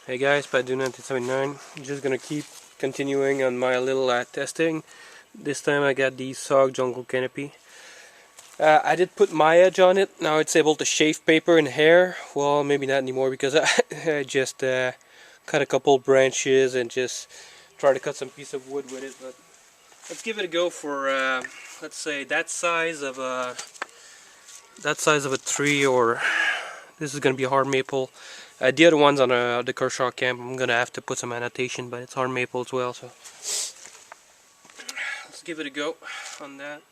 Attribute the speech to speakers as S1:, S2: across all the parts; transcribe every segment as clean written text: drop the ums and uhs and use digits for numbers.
S1: Hey guys, batoning 1979. I'm just gonna keep continuing on my little testing. This time I got the SOG jungle canopy. I did put my edge on it. Now it's able to shave paper and hair. Well, maybe not anymore because I just cut a couple branches and just try to cut some piece of wood with it. But let's give it a go for let's say that size of a tree, or this is gonna be a hard maple. The other ones on the Kershaw camp, I'm gonna have to put some annotation, but it's hard maple as well. So let's give it a go on that.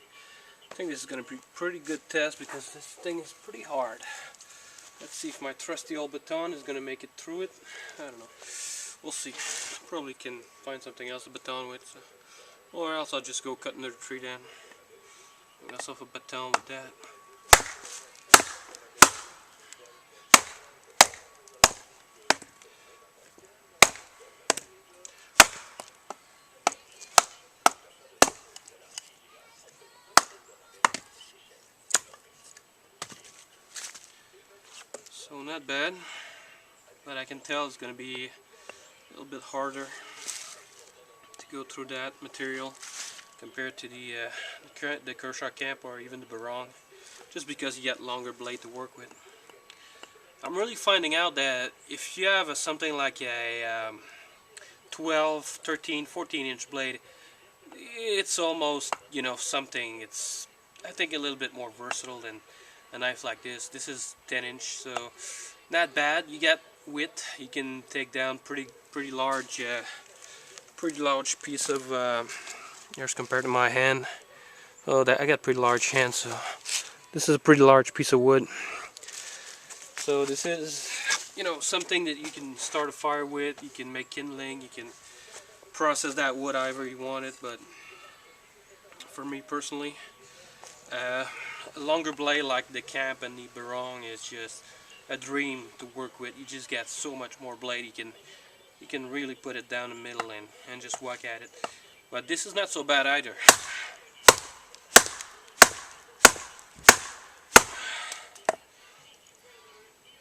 S1: I think this is gonna be a pretty good test because this thing is pretty hard. Let's see if my trusty old baton is gonna make it through it. I don't know. We'll see. Probably can find something else to baton with, so. Or else I'll just go cut another tree down. Make myself a baton with that. So not bad, but I can tell it's going to be a little bit harder to go through that material compared to the Kershaw camp or even the barong, just because you get longer blade to work with. I'm really finding out that if you have something like a 12, 13, 14 inch blade, it's almost, you know, something. It's, I think, a little bit more versatile than a knife like this. This is 10 inch, so not bad. You get width. You can take down pretty large piece of here's compared to my hand. Oh, I got pretty large hands, so this is a pretty large piece of wood. So this is, you know, something that you can start a fire with. You can make kindling. You can process that wood however you want it. But for me personally, a longer blade like the camp and the barong is just a dream to work with. You just get so much more blade. You can really put it down the middle and just whack at it. But this is not so bad either.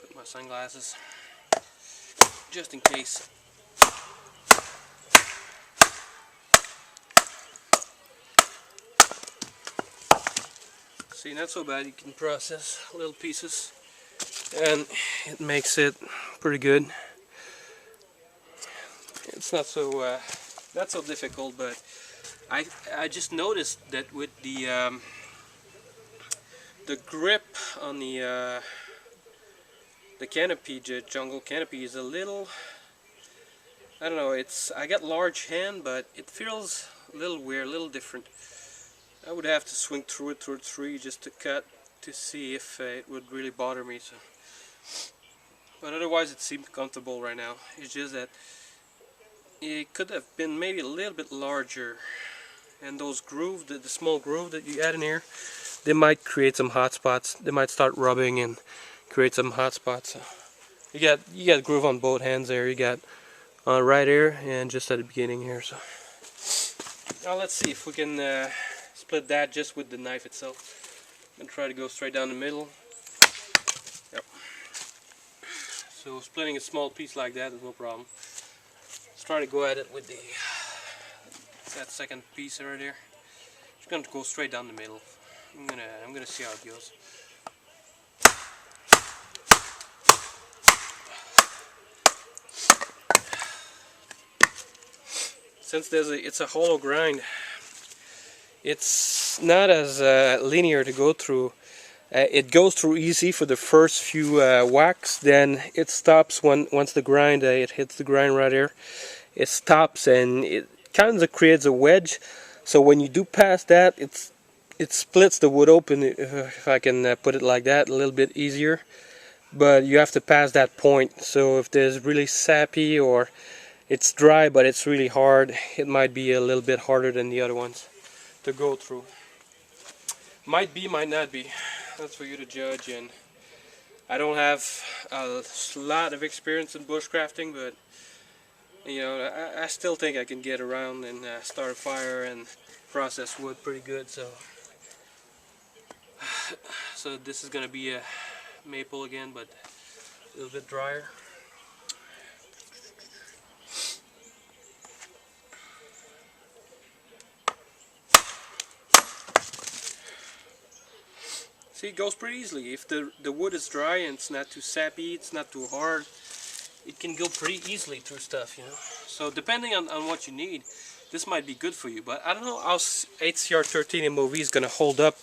S1: Put my sunglasses just in case. See, not so bad. You can process little pieces and it makes it pretty good. It's not so difficult, but I just noticed that with the grip on the canopy, the jungle canopy, is a little, I don't know, I got large hand, but it feels a little weird, a little different. I would have to swing through it through a tree just to cut to see if it would really bother me. So, but otherwise it seemed comfortable right now. It's just that it could have been maybe a little bit larger, and those grooves, the small groove that you add in here, they might create some hot spots. They might start rubbing and create some hot spots. So you got groove on both hands there. You got right here and just at the beginning here. So now let's see if we can split that just with the knife itself. I'm gonna try to go straight down the middle. Yep. So splitting a small piece like that is no problem. Let's try to go at it with that second piece right there. Just gonna go straight down the middle. I'm gonna see how it goes. Since it's a hollow grind, it's not as linear to go through. It goes through easy for the first few whacks, then it stops once the grind it hits the grind right here. It stops and it kind of creates a wedge. So when you do pass that, it splits the wood open, if I can put it like that, a little bit easier. But you have to pass that point. So if there's really sappy or it's dry but it's really hard, it might be a little bit harder than the other ones to go through. Might be, might not be. That's for you to judge. And I don't have a lot of experience in bushcrafting, but you know, I still think I can get around and start a fire and process wood pretty good. So this is gonna be a maple again, but a little bit drier. See, it goes pretty easily. If the wood is dry and it's not too sappy, it's not too hard, it can go pretty easily through stuff, you know. So depending on what you need, this might be good for you. But I don't know how 8CR13 MOV is gonna hold up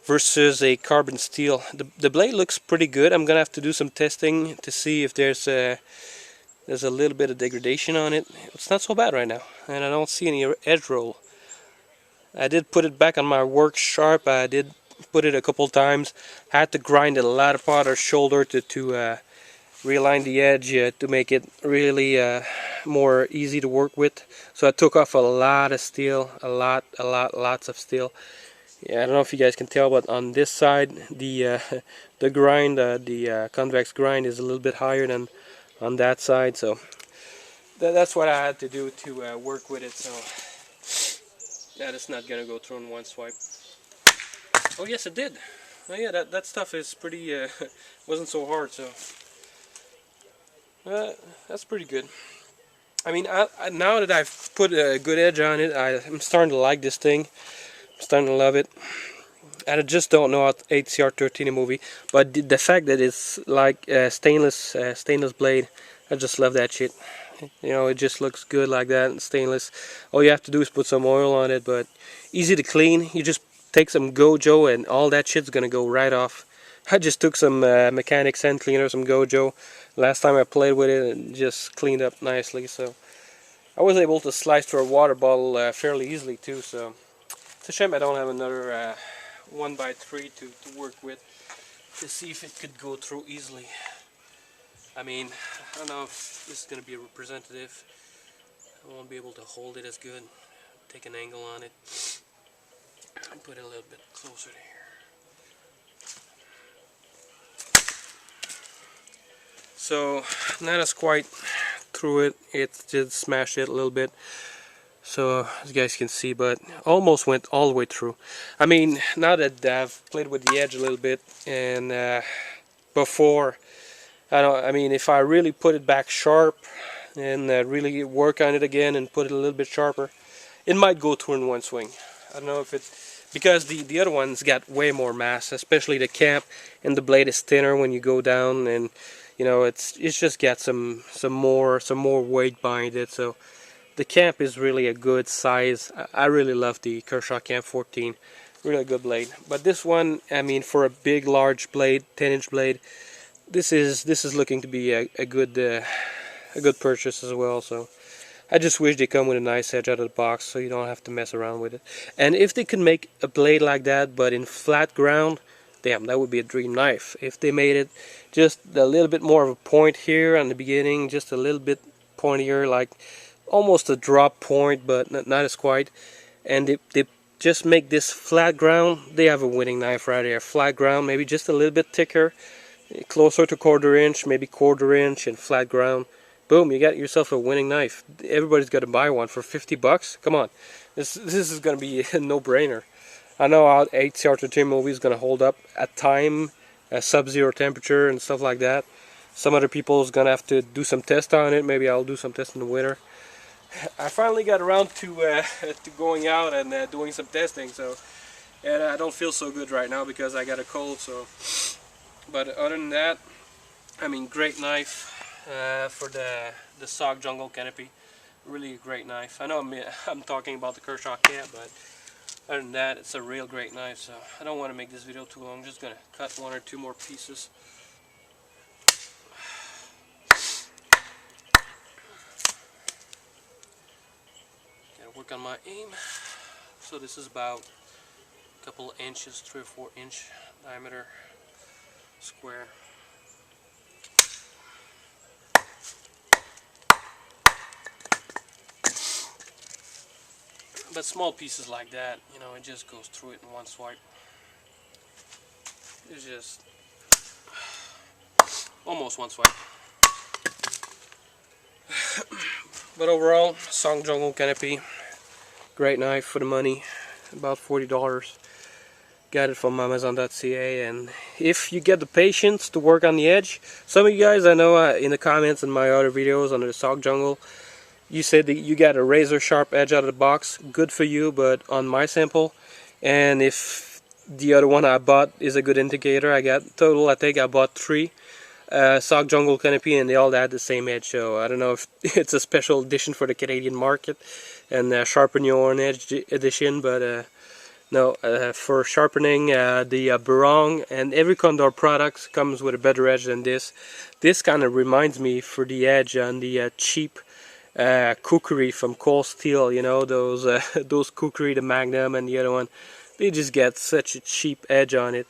S1: versus a carbon steel. The blade looks pretty good. I'm gonna have to do some testing to see if there's a little bit of degradation on it. It's not so bad right now, and I don't see any edge roll. I did put it back on my work sharp. I did put it a couple times. I had to grind a lot of part of shoulder to realign the edge to make it really more easy to work with. So I took off a lot of steel, lots of steel. Yeah, I don't know if you guys can tell, but on this side, the grind, the convex grind is a little bit higher than on that side. So that's what I had to do to work with it. So that is not gonna go through in one swipe. Oh yes, it did. Oh yeah, that stuff is pretty. Wasn't so hard, so that's pretty good. I mean, now that I've put a good edge on it, I'm starting to like this thing. I'm starting to love it. And I just don't know how 8CR13 MOV, but the fact that it's like stainless blade, I just love that shit. You know, it just looks good like that, and stainless. All you have to do is put some oil on it, but easy to clean. You just take some Gojo and all that shit's gonna go right off. I just took some mechanic scent cleaner, some Gojo. Last time I played with it, and just cleaned up nicely. So I was able to slice through a water bottle fairly easily too. So it's a shame I don't have another 1x3 to work with to see if it could go through easily. I mean, I don't know if this is going to be representative. I won't be able to hold it as good. Take an angle on it and put it a little bit closer to here. So not as quite through it. It did smash it a little bit. So as you guys can see, but almost went all the way through. I mean, now that I've played with the edge a little bit, and before, I mean, if I really put it back sharp and really work on it again and put it a little bit sharper, it might go through in one swing. I don't know if it, because the other ones got way more mass, especially the cap, and the blade is thinner when you go down, and you know it's just got some more weight behind it. So the camp is really a good size. I really love the Kershaw Camp 14, really good blade. But this one, I mean, for a big, large blade, 10-inch blade, this is looking to be a good purchase as well. So I just wish they come with a nice edge out of the box, so you don't have to mess around with it. And if they could make a blade like that, but in flat ground, damn, that would be a dream knife. If they made it just a little bit more of a point here on the beginning, just a little bit pointier, like almost a drop point, but not as quite. And they just make this flat ground, they have a winning knife right here. Flat ground, maybe just a little bit thicker, closer to 1/4 inch, maybe 1/4 inch, and flat ground. Boom, you got yourself a winning knife. Everybody's got to buy one for 50 bucks. Come on, this is going to be a no-brainer. I know how 8CR13 MOV is going to hold up at time, sub-zero temperature and stuff like that. Some other people is going to have to do some tests on it. Maybe I'll do some tests in the winter. I finally got around to going out and doing some testing. So, and I don't feel so good right now because I got a cold. So, but other than that, I mean, great knife for the SOG Jungle Canopy. Really a great knife. I know I'm talking about the Kershaw Camp, but other than that, it's a real great knife. So I don't want to make this video too long. I'm just gonna cut 1 or 2 more pieces. Gotta work on my aim. So this is about a couple of inches, 3 or 4 inch diameter square. But small pieces like that, you know, it just goes through it in one swipe. It's just almost one swipe. But overall, SOG Jungle Canopy, great knife for the money, about $40. Got it from Amazon.ca, and if you get the patience to work on the edge, some of you guys I know in the comments in my other videos under the SOG Jungle, you said that you got a razor sharp edge out of the box. Good for you, but on my sample, and if the other one I bought is a good indicator. I got total, I think I bought 3 SOG Jungle Canopy, and they all had the same edge. So I don't know if it's a special edition for the Canadian market and sharpen your own edge edition, but no, for sharpening, the barong and every Condor product comes with a better edge than this. This kind of reminds me for the edge on the cheap cookery from Cold Steel. You know, those those cookery, the Magnum and the other one, they just get such a cheap edge on it.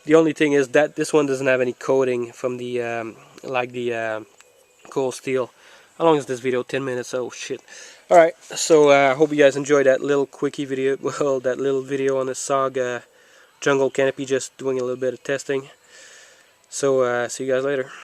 S1: The only thing is that this one doesn't have any coating from the like the Cold Steel. How long is this video? 10 minutes. Oh shit. Alright, so I hope you guys enjoyed that little quickie video, well, that little video on the SOG Jungle Canopy, just doing a little bit of testing. So see you guys later.